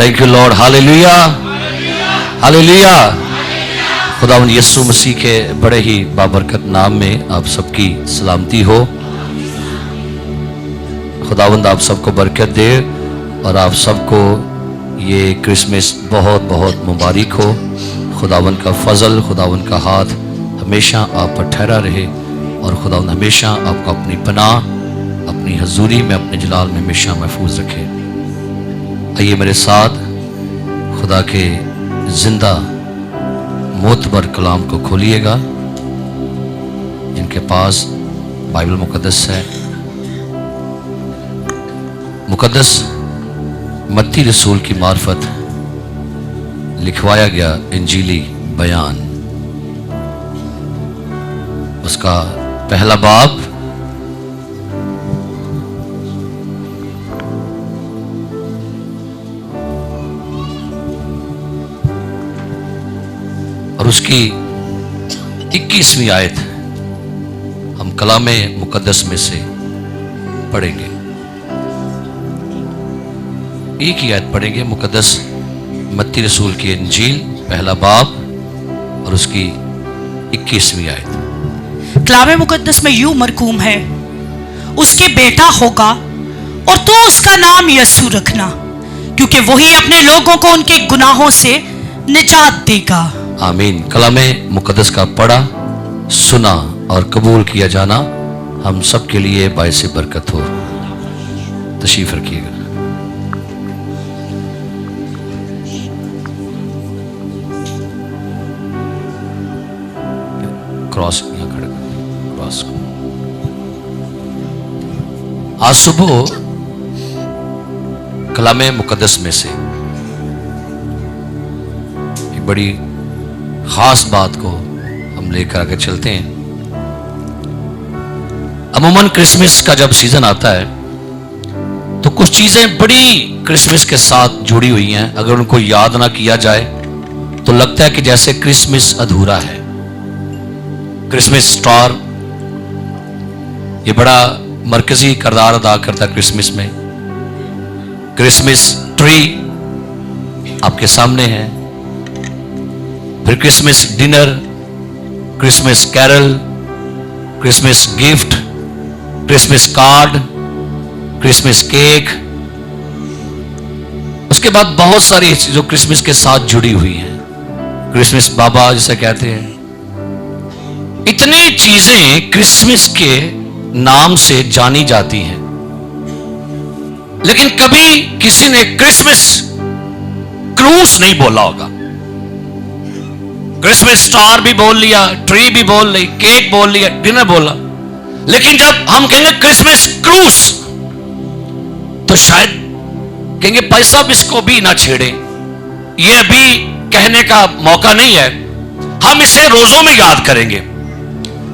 Thank you Lord, hallelujah hallelujah. खुदावंद यीशु मसीह के बड़े ही बाबरकत नाम में आप सबकी सलामती हो। खुदावंद आप सबको बरकत दे और आप सबको ये क्रिसमस बहुत बहुत मुबारक हो। खुदावंद का फजल, खुदावंद का हाथ हमेशा आप पर ठहरा रहे और खुदावंद हमेशा आपको अपनी पनाह, अपनी हजूरी में, अपने जलाल में हमेशा महफूज रखे। आइए मेरे साथ खुदा के जिंदा मोतबर कलाम को खोलिएगा। जिनके पास बाइबल मुकद्दस है, मुकद्दस मत्ती रसूल की मार्फत लिखवाया गया इंजीली बयान, उसका पहला बाब और उसकी 21वीं आयत हम कलामे मुकद्दस में से पढ़ेंगे। एक ही आयत पढ़ेंगे, मुकद्दस मत्ती रसूल की इंजील पहला बाब और उसकी 21वीं आयत। कलामे मुकद्दस में यूं मरकूम है, उसके बेटा होगा और तो उसका नाम यीशु रखना, क्योंकि वही अपने लोगों को उनके गुनाहों से निजात देगा। आमीन। कलामे मुकद्दस का पढ़ा, सुना और कबूल किया जाना हम सब के लिए बायसे बरकत हो। तशरीफ रखिएगा। क्रॉस यहाँ खड़े, क्रॉस को। आज सुबह कलामे मुकद्दस में से एक बड़ी खास बात को हम लेकर आगे चलते हैं। अमूमन क्रिसमस का जब सीजन आता है तो कुछ चीजें बड़ी क्रिसमस के साथ जुड़ी हुई हैं। अगर उनको याद ना किया जाए तो लगता है कि जैसे क्रिसमस अधूरा है। क्रिसमस स्टार ये बड़ा मरकजी किरदार अदा करता है क्रिसमस में। क्रिसमस ट्री आपके सामने है, फिर Christmas dinner, Christmas carol, Christmas gift, Christmas card, Christmas cake, उसके बाद बहुत सारी जो क्रिसमस के साथ जुड़ी हुई हैं। क्रिसमस बाबा जिसे कहते हैं। इतनी चीजें क्रिसमस के नाम से जानी जाती हैं, लेकिन कभी किसी ने क्रिसमस क्रूस नहीं बोला होगा। क्रिसमस स्टार भी बोल लिया, ट्री भी बोल ली, केक बोल लिया, डिनर बोला, लेकिन जब हम कहेंगे क्रिसमस क्रूस तो शायद कहेंगे भाई साहब इसको भी ना छेड़े, ये अभी कहने का मौका नहीं है। हम इसे रोजों में याद करेंगे,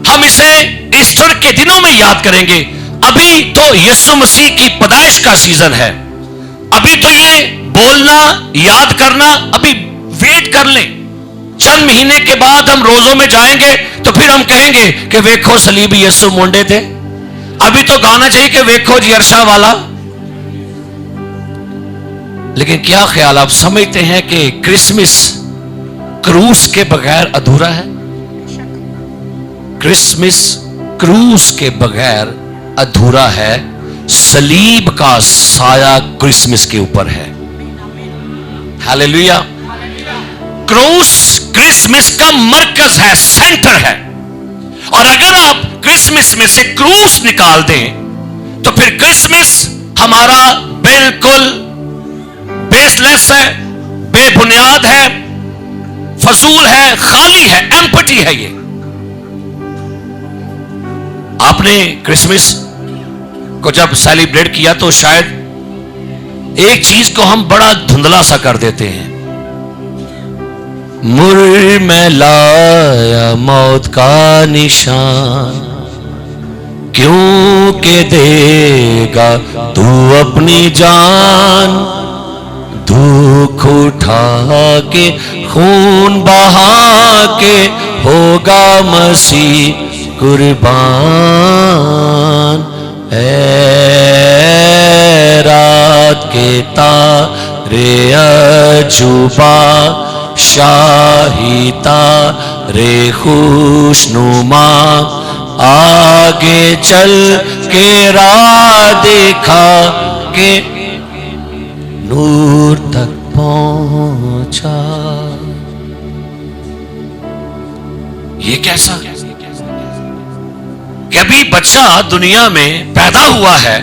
हम इसे ईस्टर के दिनों में याद करेंगे। अभी तो यीशु मसीह की पैदाइश का सीजन है। अभी तो ये बोलना, याद करना, अभी वेट कर लें। चंद महीने के बाद हम रोजों में जाएंगे तो फिर हम कहेंगे कि वेखो सलीब यीशु मोंडे थे। अभी तो गाना चाहिए कि वेखो जी अरशा वाला। लेकिन क्या ख्याल आप समझते हैं कि क्रिसमस क्रूस के बगैर अधूरा है? क्रिसमस क्रूस के बगैर अधूरा है। सलीब का साया क्रिसमस के ऊपर है। हालेलुया। क्रूस क्रिसमस का मरकज है, सेंटर है। और अगर आप क्रिसमस में से क्रूस निकाल दें तो फिर क्रिसमस हमारा बिल्कुल बेसलेस है, बेबुनियाद है, फजूल है, खाली है, एम्प्टी है। ये आपने क्रिसमस को जब सेलिब्रेट किया तो शायद एक चीज को हम बड़ा धुंधला सा कर देते हैं। मुर्र में लाया मौत का निशान, क्यों के देगा तू अपनी जान। दुख उठा के खून बहा के होगा मसीह कुर्बान। ऐ रात के तारे जुबा शाही तारे खुशनुमा आगे चल के राह दिखा के नूर तक पहुंचा। ये कैसा कि अभी बच्चा दुनिया में पैदा हुआ है,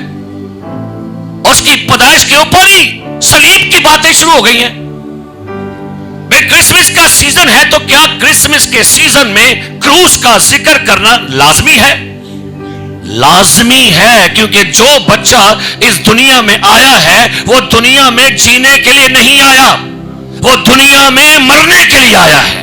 उसकी पैदाइश के ऊपर ही सलीब की बातें शुरू हो गई हैं। भाई क्रिसमस का सीजन है तो क्या क्रिसमस के सीजन में क्रूस का जिक्र करना लाजमी है? लाजमी है, क्योंकि जो बच्चा इस दुनिया में आया है वो दुनिया में जीने के लिए नहीं आया, वो दुनिया में मरने के लिए आया है।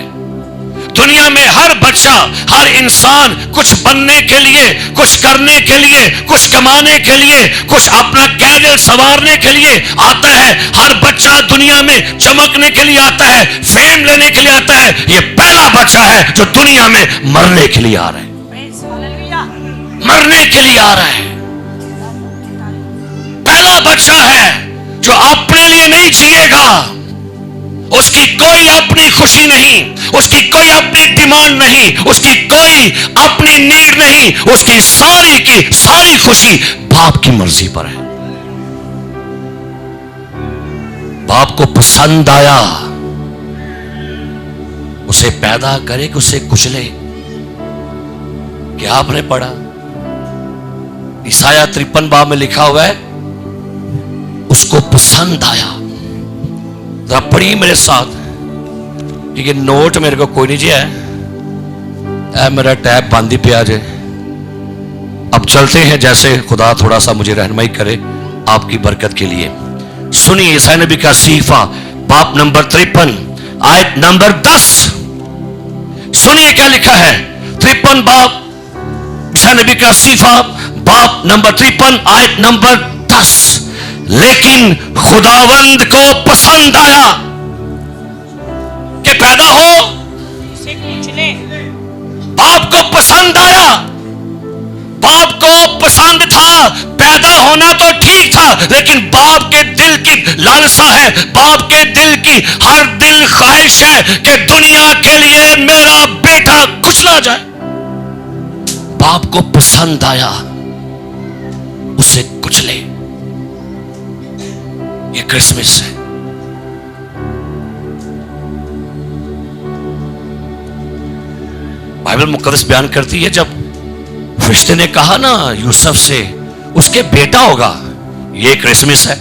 दुनिया में हर बच्चा, हर इंसान कुछ बनने के लिए, कुछ करने के लिए, कुछ कमाने के लिए, कुछ अपना कैरियर संवारने के लिए आता है। हर बच्चा दुनिया में चमकने के लिए आता है, फेम लेने के लिए आता है। ये पहला बच्चा है जो दुनिया में मरने के लिए आ रहा है, मरने के लिए आ रहा है। पहला बच्चा है जो अपने लिए नहीं जिएगा, उसकी कोई अपनी खुशी नहीं, उसकी कोई अपनी डिमांड नहीं, उसकी कोई अपनी नीड नहीं, उसकी सारी की सारी खुशी बाप की मर्जी पर है। बाप को पसंद आया उसे पैदा करे कि उसे कुचले। क्या आपने पढ़ा? ईसाया 53 बाब में लिखा हुआ है उसको पसंद आया। जरा पढ़िए मेरे साथ, क्योंकि नोट मेरे को कोई नहीं जी है, मेरा टैब बंद ही पिया जे। अब चलते हैं जैसे खुदा थोड़ा सा मुझे रहनुमाई करे आपकी बरकत के लिए। सुनिए ईसाया नबी का सीफा बाब नंबर 53 आयत नंबर 10। सुनिए क्या लिखा है। 53 बाब ईसाया नबी का सीफा बाब नंबर 53 आयत नंबर 10। लेकिन खुदावंद को पसंद आया कि पैदा हो, बाप को पसंद आया, बाप को पसंद था, पैदा होना तो ठीक था, लेकिन बाप के दिल की लालसा है, बाप के दिल की हर दिल ख्वाहिश है कि दुनिया के लिए मेरा बेटा कुचला जाए। बाप को पसंद आया उसे कुचले। ये क्रिसमस है। बाइबल मुकद्दस बयान करती है जब फरिश्ते ने कहा ना यूसुफ से उसके बेटा होगा, ये क्रिसमस है,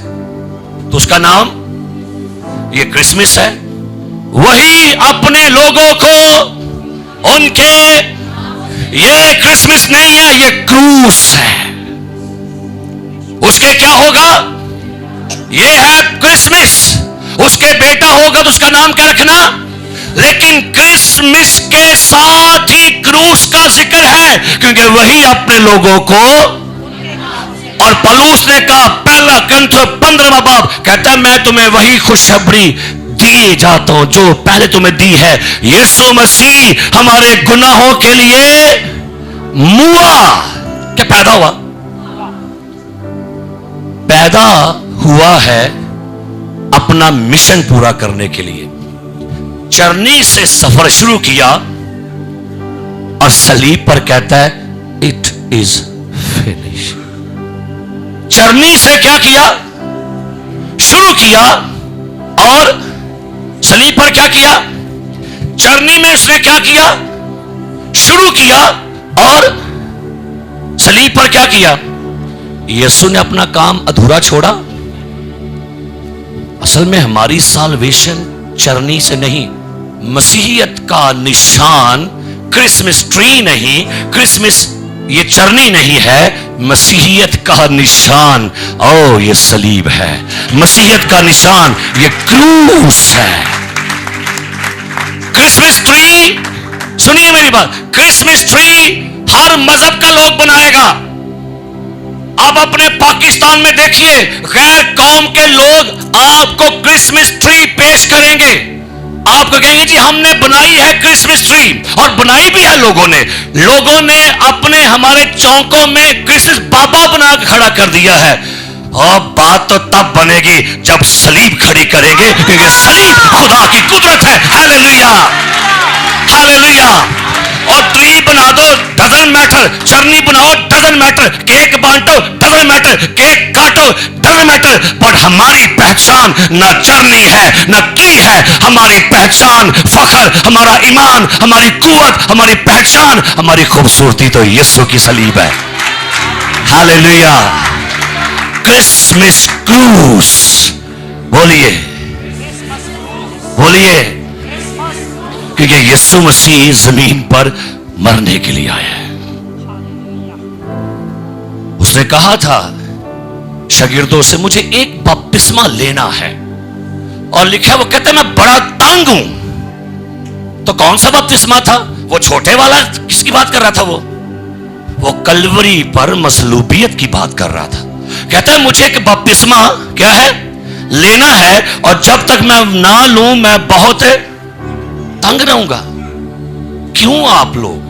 तो उसका नाम ये क्रिसमस है। वही अपने लोगों को उनके, ये क्रिसमस नहीं है, ये क्रूस है। उसके क्या होगा? ये है क्रिसमस। उसके बेटा होगा तो उसका नाम क्या रखना? लेकिन क्रिसमस के साथ ही क्रूस का जिक्र है, क्योंकि वही अपने लोगों को, और पौलुस ने कहा पहला करंथियों 15वां बाब कहता है मैं तुम्हें वही खुशखबरी दिए जाता हूं जो पहले तुम्हें दी है। यीशु मसीह हमारे गुनाहों के लिए मुआ, क्या पैदा हुआ? पैदा हुआ है अपना मिशन पूरा करने के लिए। चरनी से सफर शुरू किया और सलीब पर कहता है इट इज फिनिश। चरनी से क्या किया? शुरू किया, और सलीब पर क्या किया? चरनी में उसने क्या किया? शुरू किया, और सलीब पर क्या किया? यीशु ने अपना काम अधूरा छोड़ा। असल में हमारी साल्वेशन चरनी से नहीं, मसीहियत का निशान क्रिसमस ट्री नहीं, क्रिसमस ये चरनी नहीं है, मसीहियत का निशान ओ ये सलीब है, मसीहियत का निशान ये क्रूस है। क्रिसमस ट्री, सुनिए मेरी बात, क्रिसमस ट्री हर मजहब का लोग बनाएगा। आप अपने पाकिस्तान में देखिए, गैर कौम के लोग आपको क्रिसमस ट्री पेश करेंगे, आपको कहेंगे जी हमने बनाई है क्रिसमस ट्री, और बनाई भी है लोगों ने अपने हमारे चौकों में क्रिसमस बाबा बना के खड़ा कर दिया है। और बात तो तब बनेगी जब सलीब खड़ी करेंगे, क्योंकि सलीब खुदा की कुदरत है। Hallelujah, hallelujah. और ट्री बना दो, डजंट मैटर। चरनी बनाओ, डजंट मैटर। केक बांटो, डजंट मैटर। केक काटो, डजंट मैटर। पर हमारी पहचान न चरनी है न ट्री है। हमारी पहचान, फखर, हमारा ईमान, हमारी कुवत, हमारी पहचान, हमारी खूबसूरती तो यीशु की सलीब है। हालेलुया। क्रिसमस क्रूस, बोलिए बोलिए, क्योंकि यीशु मसीह जमीन पर मरने के लिए आया है। उसने कहा था शागिर्दों से, मुझे एक बपतिस्मा लेना है। और लिखा, वो कहते मैं बड़ा तंग हूं। तो कौन सा बपतिस्मा था? वो छोटे वाला? किसकी बात कर रहा था? वो कलवरी पर मसलूबियत की बात कर रहा था। कहता है मुझे एक बपतिस्मा क्या है, लेना है, और जब तक मैं ना लूं मैं बहुत तंग रहूंगा। क्यों आप लोग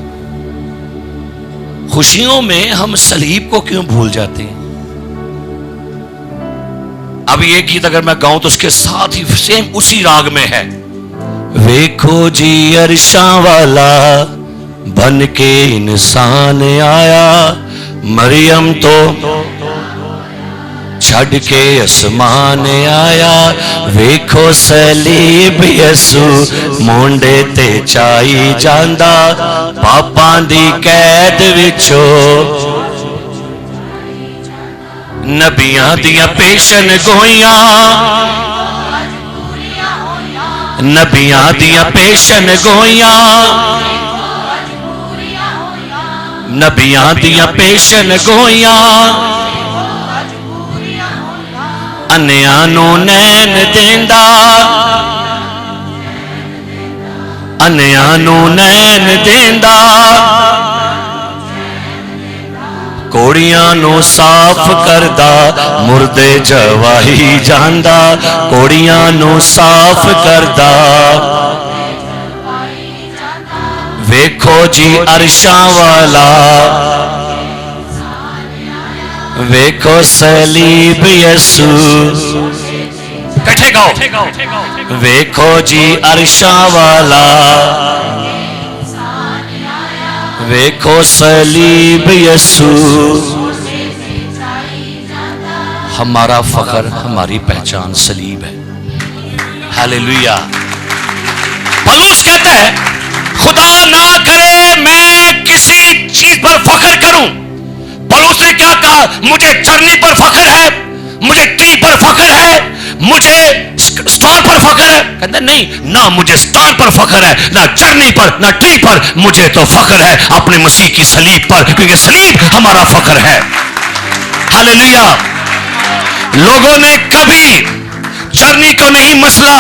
खुशियों में हम सलीब को क्यों भूल जाते हैं? अब ये गीत अगर मैं गाऊं तो उसके साथ ही सेम उसी राग में है। वेखो जी अरशां वाला बन के इंसान आया, मरियम तो छड़ के आसमान आया। वेखो सलीब यसू मोंडे ते चाई जांदा, पापां दी कैद विचों नबियां दियां पेशन गोइयां, नबियां दियां पेशन गोइयां, नबियां दियां पेशन गोइयां। अन्नियां नू नैन देंदा, अन्नियां नू नैन देंदा, कोड़ियां नू साफ करदा, मुर्दे जवाही जांदा, कोड़ियां नू साफ करदा। वेखो जी अरशां वाला, वेखो सलीब यसू, कट्ठे गाओ। वेखो जी अरशां वाला, वेखो सलीब यसू। हमारा फखर, हमारी पहचान सलीब है। हालेलुया। पौलुस कहता है खुदा ना करे मैं किसी चीज पर फखर करूं। पौलुस ने क्या कहा? मुझे चरनी पर फखर है, मुझे ट्री पर फखर है, मुझे स्टार पर फखर है। कहते नहीं, ना मुझे स्टार पर फखर है, ना चरनी पर, ना ट्री पर। मुझे तो फखर है अपने मसीह की सलीब पर, क्योंकि सलीब हमारा फखर है। हालेलुया। लोगों ने कभी चरनी को नहीं मसला,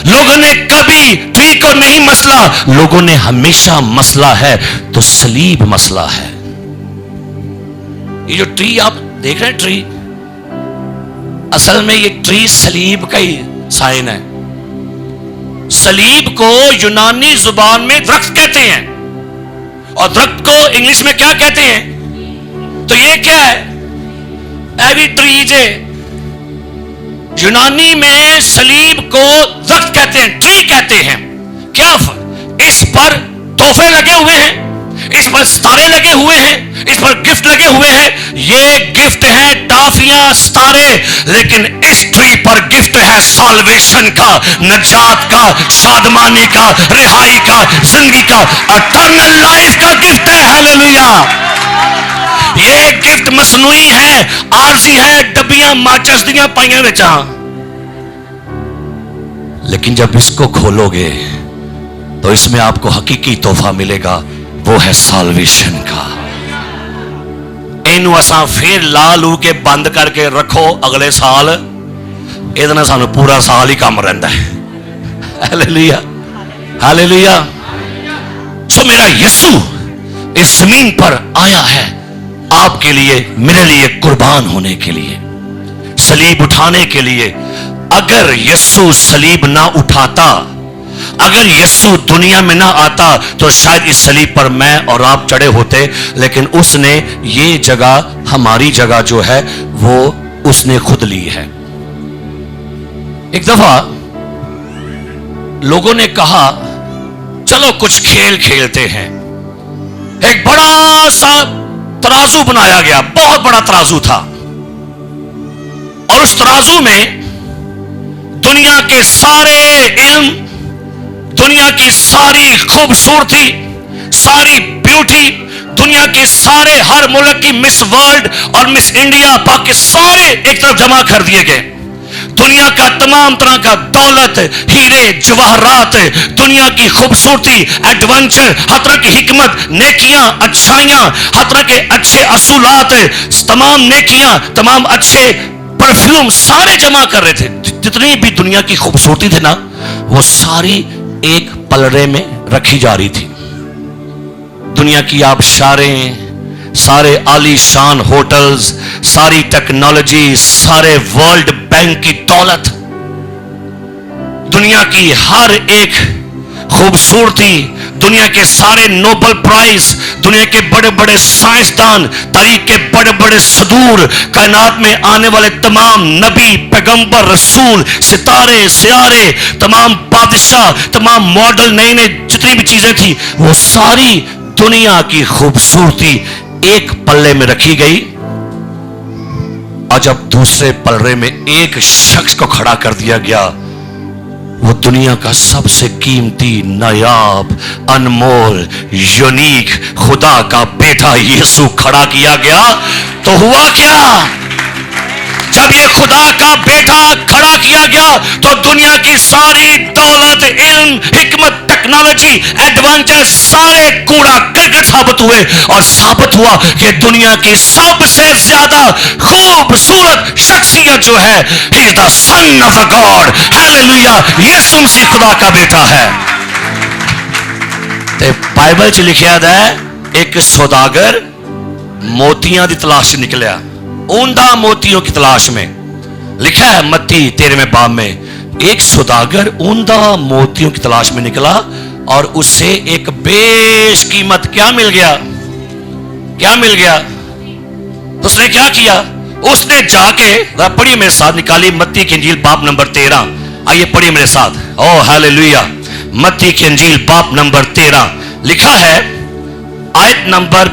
लोगों ने कभी ट्री को नहीं मसला, लोगों ने हमेशा मसला है तो सलीब मसला है। ये जो ट्री आप देख रहे हैं, ट्री असल में ये ट्री सलीब का ही साइन है। सलीब को यूनानी जुबान में दरख्त कहते हैं, और दरख्त को इंग्लिश में क्या कहते हैं? तो ये क्या है? एवी ट्रीज है। यूनानी में सलीब को दरख्त कहते हैं, ट्री कहते हैं। क्या इस पर तोहफे लगे हुए हैं, इस पर सितारे लगे हुए हैं, इस पर गिफ्ट लगे हुए हैं। ये गिफ्ट है टाफियां, सितारे, लेकिन इस ट्री पर गिफ्ट है साल्वेशन का, नजात का, शादमानी का, रिहाई का, जिंदगी का, इटर्नल लाइफ का गिफ्ट है। हालेलुया। ये गिफ्ट मसनूई है, आरसी है, डब्बियां माचिस दियां पाइयां विच। लेकिन जब इसको खोलोगे तो इसमें आपको हकीकी तोहफा मिलेगा, वो है साल्वेशन का। इनू असा फिर ला लू के बंद करके रखो अगले साल, इहदे नाल सानू पूरा साल ही काम रहिंदा है। Hallelujah, hallelujah. सो मेरा यीशु इस जमीन पर आया है आपके लिए, मेरे लिए कुर्बान होने के लिए, सलीब उठाने के लिए। अगर यीशु सलीब ना उठाता, अगर यीशु दुनिया में ना आता, तो शायद इस सलीब पर मैं और आप चढ़े होते। लेकिन उसने ये जगह, हमारी जगह जो है, वो उसने खुद ली है। एक दफा लोगों ने कहा चलो कुछ खेल खेलते हैं। एक बड़ा सा तराजू बनाया गया, बहुत बड़ा तराजू था, और उस तराजू में दुनिया के सारे इल्म, दुनिया की सारी खूबसूरती, सारी ब्यूटी, दुनिया के सारे हर मुल्क की मिस वर्ल्ड और मिस इंडिया, पाकिस्तान सारे एक तरफ जमा कर दिए गए। दुनिया का तमाम तरह का दौलत, हीरे जवाहरात, दुनिया की खूबसूरती, एडवेंचर, हर तरह की हिकमत, नेकियां, अच्छाइयां, हर तरह के अच्छे असूलात, तमाम नेकियां, तमाम अच्छे परफ्यूम सारे जमा कर रहे थे। जितनी भी दुनिया की खूबसूरती थी ना, वो सारी एक पलड़े में रखी जा रही थी। दुनिया की आबशारें, सारे आलीशान होटल्स, सारी टेक्नोलॉजी, सारे वर्ल्ड बैंक की दौलत, दुनिया की हर एक खूबसूरती, दुनिया के सारे नोबेल प्राइज, दुनिया के बड़े बड़े साइंसदान, तारीख के बड़े बड़े सदूर, कायनात में आने वाले तमाम नबी, पैगंबर, रसूल, सितारे, सियारे, तमाम बादशाह, तमाम मॉडल, नई नई जितनी भी चीजें थी, वो सारी दुनिया की खूबसूरती एक पल्ले में रखी गई। और जब दूसरे पलड़े में एक शख्स को खड़ा कर दिया गया, वो दुनिया का सबसे कीमती, नायाब, अनमोल, यूनिक खुदा का बेटा यीशु खड़ा किया गया। तो हुआ क्या? जब ये खुदा का बेटा खड़ा किया गया तो दुनिया की सारी दौलत, इल्म, हिकमत, टेक्नोलॉजी, एडवेंचर सारे कूड़ा करकट साबित हुए, और साबित हुआ कि दुनिया की सबसे ज्यादा खूबसूरत शख्सियत जो है, he is the son of the god, hallelujah, यीशु मसीह खुदा का बेटा है। ते बाइबल च लिखा है एक सौदागर मोतियां की तलाश निकलिया, ऊंदा मोतियों की तलाश में। लिखा है मत्ती 13वें बाब में, एक सौदागर ऊंदा मोतियों की तलाश में निकला और उसे एक बेशकीमत क्या मिल गया? क्या मिल गया? तो उसने क्या किया? उसने जाके, पढ़िए मेरे साथ, निकाली मत्ती की इंजील बाब नंबर 13। आइए पढ़िए मेरे साथ। ओ हालेलुया। मत्ती की इंजील बाब नंबर 13 लिखा है आयत नंबर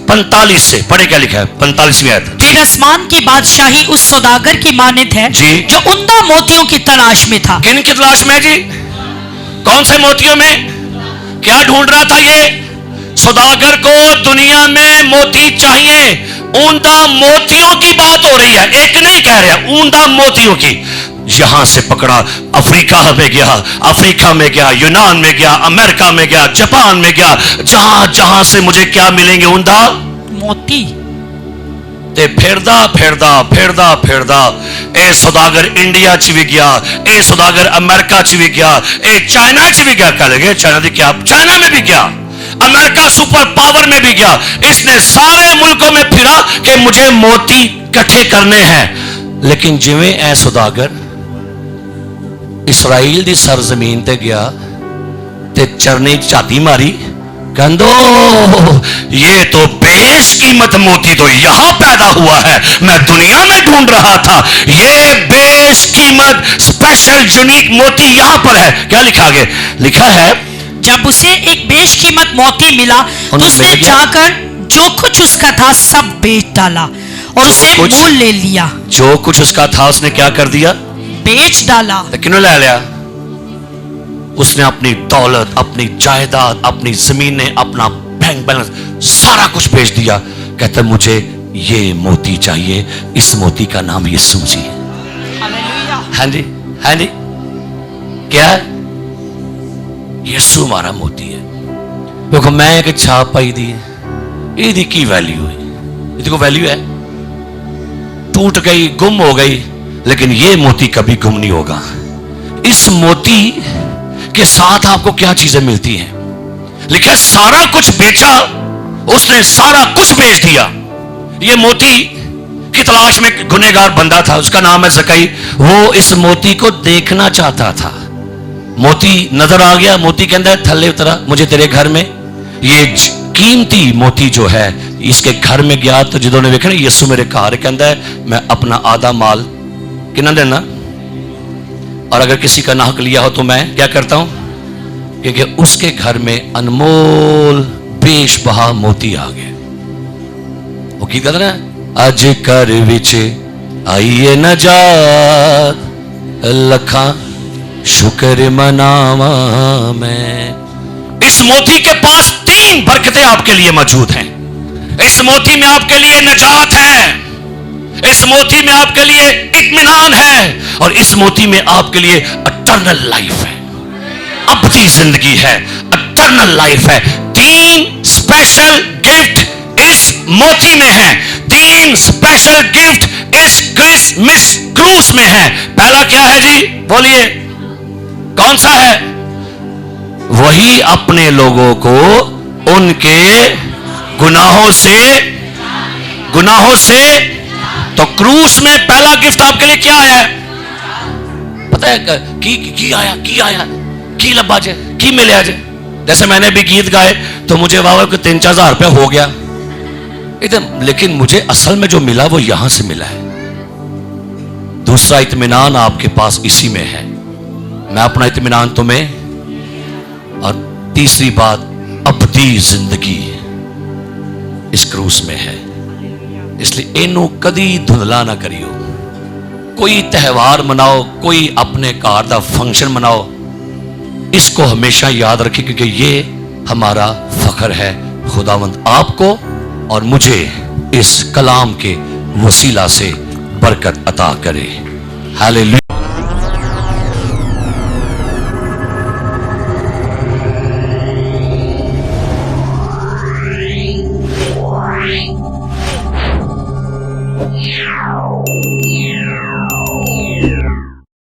45 से। पढ़े क्या लिखा है? 45वीं आयत। फिर आसमान की बादशाही उस सौदागर की मानित है जी, जो उम्दा मोतियों की तलाश में था। किन की तलाश में जी? कौन से मोतियों में? क्या ढूंढ रहा था ये सौदागर को? दुनिया में मोती चाहिए, ऊंदा मोतियों की बात हो रही है, एक नहीं कह रहा, ऊंदा मोतियों की। यहां से पकड़ा, अफ्रीका में गया, यूनान में गया, अमेरिका में गया, जापान में गया, जहां जहां से मुझे क्या मिलेंगे? ऊंदा मोती। ते फिरदा ए सौदागर इंडिया च भी गया, ए सौदागर अमेरिका च भी गया, ए चाइना च भी गया। कह लगे चाइना दी क्या? चाइना में भी गया, अमेरिका सुपर पावर में भी गया। इसने सारे मुल्कों में फिरा कि मुझे मोती इकट्ठे करने हैं। लेकिन जिवें ए सौदागर इसराइल दी सरजमीन ते गया ते चरनी झाती मारी, कहंदो ये तो बेशकीमत मोती तो यहां पैदा हुआ है, मैं दुनिया में ढूंढ रहा था, ये बेशकीमत स्पेशल यूनिक मोती यहां पर है। क्या लिखा आगे? लिखा है जब उसे एक बेशकीमत मोती मिला तो उसने जाकर जो कुछ उसका था सब बेच डाला और उसे मोल ले लिया। जो कुछ उसका था उसने क्या कर दिया? बेच डाला। क्यों ले लिया? उसने अपनी दौलत, अपनी जायदाद, अपनी जमीनें, अपना बैंक बैलेंस सारा कुछ बेच दिया। कहता मुझे ये मोती चाहिए, इस मोती का नाम यीशु मसीह है। हाँ जी, हाँ जी, क्या है? यीशु हमारा मोती है। देखो मैं एक छाप पाई दी है, ये की वैल्यू है? ये को वैल्यू है? टूट गई, गुम हो गई, लेकिन ये मोती कभी गुम नहीं होगा। इस मोती के साथ आपको क्या चीजें मिलती हैं? लिखा सारा कुछ बेचा, उसने सारा कुछ बेच दिया। ये मोती की तलाश में गुनहगार बंदा था, उसका नाम है ज़कई। वो इस मोती को देखना चाहता था। मोती नजर आ गया, मोती कहता है थल्ले उतरा, मुझे तेरे घर में ये कीमती मोती जो है इसके घर में गया तो जिन्होंने देखा ना यीशु मेरे घर कहता है मैं अपना आधा माल कितना देना, और अगर किसी का नाहक लिया हो तो मैं क्या करता हूं, क्योंकि उसके घर में अनमोल बेशबहा मोती आ गए। वो की कहते ना, अज कर विच आइए नजात लखा शुक्र मनावा मैं। इस मोती के पास 3 बरकतें आपके लिए मौजूद हैं। इस मोती में आपके लिए नजात है, इस मोती में आपके लिए इत्मीनान है, और इस मोती में आपके लिए इटर्नल लाइफ है, अबदी जिंदगी है, इटर्नल लाइफ है। 3 स्पेशल गिफ्ट इस मोती में है, 3 स्पेशल गिफ्ट इस क्रिसमस क्रूस में है। पहला क्या है जी, बोलिए कौन सा है? वही अपने लोगों को उनके गुनाहों से। तो क्रूस में पहला गिफ्ट आपके लिए क्या है पता है? की आया की लब्बा जे की मिले आज। जैसे मैंने भी गीत गाए तो मुझे वाह को 3-4 हजार रुपया हो गया एकदम, लेकिन मुझे असल में जो मिला वो यहां से मिला है। दूसरा इत्मीनान आपके पास इसी में है, मैं अपना इत्मीनान तुम्हें। और तीसरी बात, अबदी जिंदगी इस क्रूस में है। इसलिए इनू कदी धुंधला ना करियो। कोई त्यौहार मनाओ, कोई अपने घर का फंक्शन मनाओ, इसको हमेशा याद रखिए, क्योंकि ये हमारा फख्र है। खुदावंद आपको और मुझे इस कलाम के वसीला से बरकत अता करे। हालेलुया। Yeah.